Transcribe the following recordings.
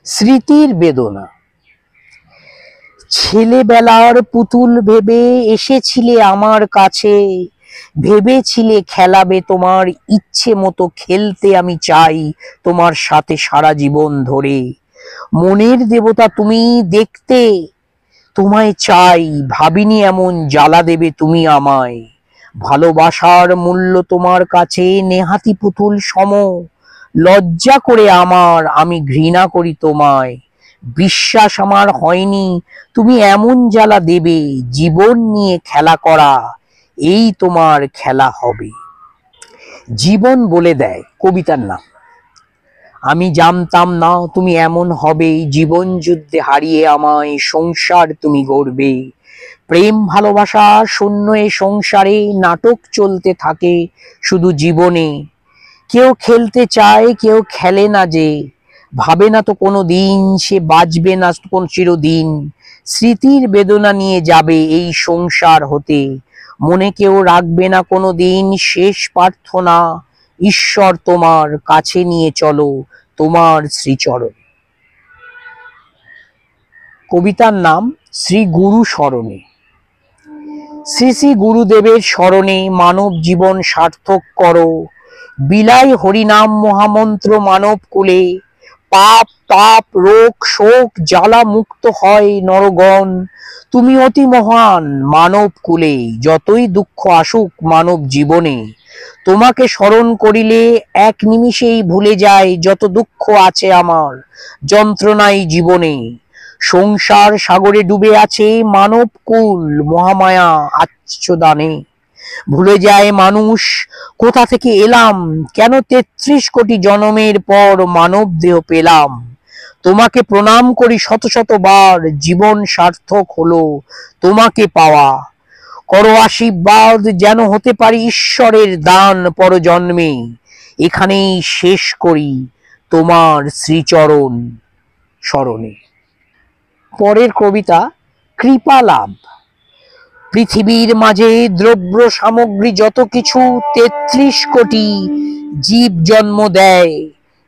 স্মৃতির বেদনা। ছেলেবেলার পুতুল ভেবে এসেছিলে আমার কাছে, ভেবেছিলে খেলাবে তোমার ইচ্ছে মতো খেলতে আমি চাই তোমার সাথে সারা জীবন ধরে। মনের দেবতা তুমি দেখতে, তোমায় চাই, ভাবিনি এমন জ্বালা দেবে তুমি আমায়। ভালোবাসার মূল্য তোমার কাছে নেহাতি পুতুল সম, লজ্জা করে আমার, আমি ঘৃণা করি তোমায়। বিশ্বাস আমার হয়নি তুমি এমন জ্বালা দেবে, জীবন নিয়ে খেলা করা এই তোমার খেলা হবে। জীবন বলে দেয় কবিতার নাম। আমি জানতাম না তুমি এমন হবে, জীবন যুদ্ধে হারিয়ে আমায় সংসার তুমি গড়বে। প্রেম ভালোবাসা শূন্য এ সংসারে নাটক চলতে থাকে শুধু জীবনে। কেউ খেলতে চায় কেউ খেলে না, যে ভাবে না তো কোনো দিন সে বাঁচবে না কোন চিরদিন। স্মৃতির বেদনা নিয়ে যাবে এই সংসার হতে, মনে কেউ রাখবে না কোনো দিন শেষ প্রার্থনা। ঈশ্বর তোমার কাছে নিয়ে চলো তোমার শ্রীচরণ। কবিতার নাম শ্রী গুরু স্মরণে। শ্রী শ্রী গুরুদেবের স্মরণে মানব জীবন সার্থক করো, বিলাই হরিনাম মহামন্ত্র মানব কুলে। পাপ তাপ রোগ শোক জ্বালা মুক্ত হয় নরগণ, তুমি অতি মহান মানব কুলে। যতই দুঃখ আসুক মানব জীবনে, তোমাকে স্মরণ করিলে এক নিমিষেই ভুলে যায় যত দুঃখ আছে আমার যন্ত্রণাই জীবনে। সংসার সাগরে ডুবে আছে মানব কুল মহামায়া আচ্ছদানে। ভুলে যায় মানুষ কোথা থেকে এলাম, কেন ৩৩ কোটি জনমের পর মানব দেহ পেলাম। তোমাকে প্রণাম করি শত শতবার, জীবন সার্থক হলো তোমাকে পাওয়া। করো আশীর্বাদ যেন হতে পারি ঈশ্বরের দান পরজন্মে। এখানেই শেষ করি তোমার শ্রীচরণ স্মরণে। পরের কবিতা কৃপা লাভ। পৃথিবীর মাঝে দ্রব্য সামগ্রী যত কিছু ৩৩ কোটি জীব জন্ম দেয়।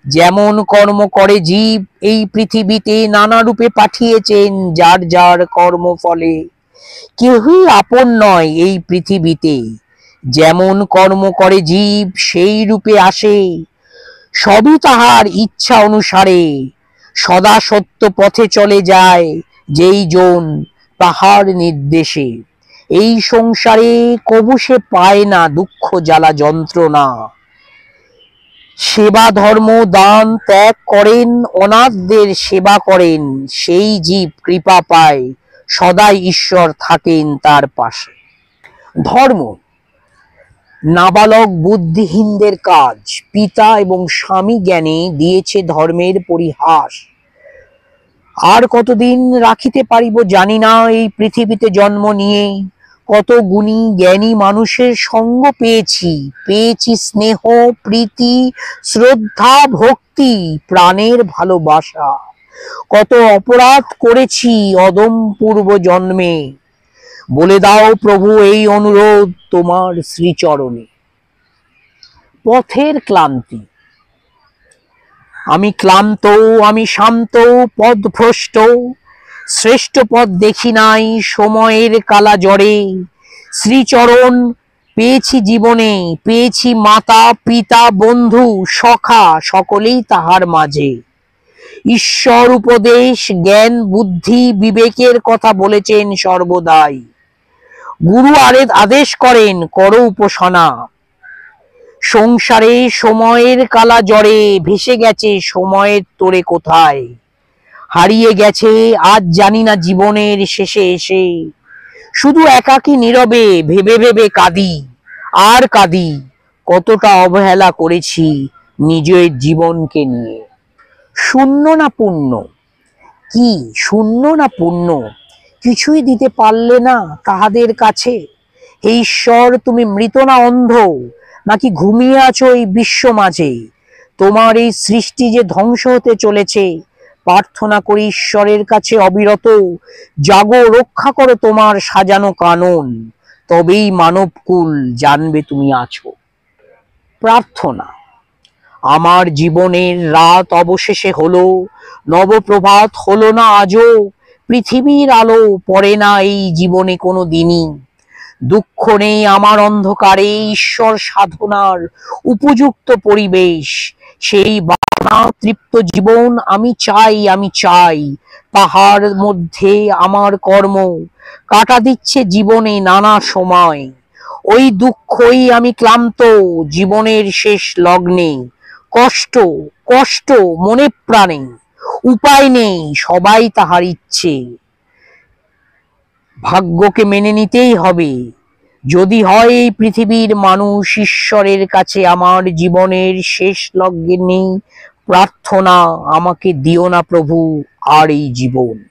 যেমন কর্ম করে জীব এই পৃথিবীতে নানা রূপে পাঠিয়েছেন যার যার কর্ম ফলে। কেউই আপন নয় এই পৃথিবীতে, যেমন কর্ম করে জীব সেই রূপে আসে। সবই তাহার ইচ্ছা অনুসারে, সদা সত্য পথে চলে যায় যেই জন তাহার নির্দেশে। এই সংসারে কবু সে পায় না দুঃখ জ্বালা যন্ত্রণা। সেবা ধর্ম দান ত্যাগ করেন, অনাথদের সেবা করেন, সেই জীব কৃপা পায়, সদাই ঈশ্বর থাকেন তার পাশে। ধর্ম নাবালক বুদ্ধিহীনদের কাজ, পিতা এবং স্বামী জ্ঞানে দিয়েছে ধর্মের পরিহাস। আর কতদিন রাখিতে পারিব জানি না এই পৃথিবীতে জন্ম নিয়ে। কত গুণী জ্ঞানী মানুষের সঙ্গ পেয়েছি, পেয়েছি স্নেহ প্রীতি শ্রদ্ধা ভক্তি প্রাণের ভালোবাসা। কত অপরাধ করেছি অদম পূর্ব জন্মে, বলে দাও প্রভু এই অনুরোধ তোমার শ্রীচরণে। পথের ক্লান্তি। আমি ক্লান্ত আমি শান্ত পথভ্রষ্ট, শ্রেষ্ঠ পথ দেখি নাই সময়ের কালা জ্বরে। শ্রীচরণ পেয়েছি জীবনে, পেয়েছি মাতা পিতা বন্ধু সখা সকলেই তাহার মাঝে। ঈশ্বর উপদেশ জ্ঞান বুদ্ধি বিবেকের কথা বলেছেন সর্বদাই। গুরু আদেশ করেন করো উপাসনা। সংসারে সময়ের কালা জ্বরে ভেসে গেছে সময়ের তোরে কোথায়। হারিয়ে গেছে আজ জানি না জীবনের শেষে এসে। শুধু একাকী নীরবে ভেবে ভেবে কাঁদি আর কাঁদি, কতটা অবহেলা করেছি নিজের জীবনকে নিয়ে। শূন্য না পূর্ণ, কি শূন্য না পূর্ণ, কিছুই দিতে পারলে না তাহাদের কাছে। হে ঈশ্বর তুমি মৃত না অন্ধ, নাকি ঘুমিয়ে আছো এই বিশ্ব মাঝে। তোমার এই সৃষ্টি যে ধ্বংস হতে চলেছে, প্রার্থনা করি ঈশ্বরের কাছে অবিরত, জাগো রক্ষা করো তোমার সাজানো কানন, তবেই মানবকুল জানবে তুমি আছো। প্রার্থনা। আমার জীবনের রাত অবশেষে হলো, নবপ্রভাত হলো না আজও, পৃথিবীর আলো পড়ে না এই জীবনে কোনো দিনই। দুঃখ নেই আমার অন্ধকারে, ঈশ্বর সাধনার উপযুক্ত পরিবেশ, সেই বাসনা তৃপ্ত জীবন আমি চাই, আমি চাই। তাহার মধ্যে আমার কর্ম কাটা দিচ্ছে জীবনে নানা সময়। ওই দুঃখই আমি ক্লান্ত জীবনের শেষ লগ্নে, কষ্ট কষ্ট মনে প্রাণে, উপায় নেই সবাই তাহার ইচ্ছে, ভাগ্যকে মেনে নিতেই হবে। যদি হয় এই পৃথিবীর মানুষ, ঈশ্বরের কাছে আমার জীবনের শেষ লগ্নে প্রার্থনা, আমাকে দিও না প্রভু আর এই জীবন।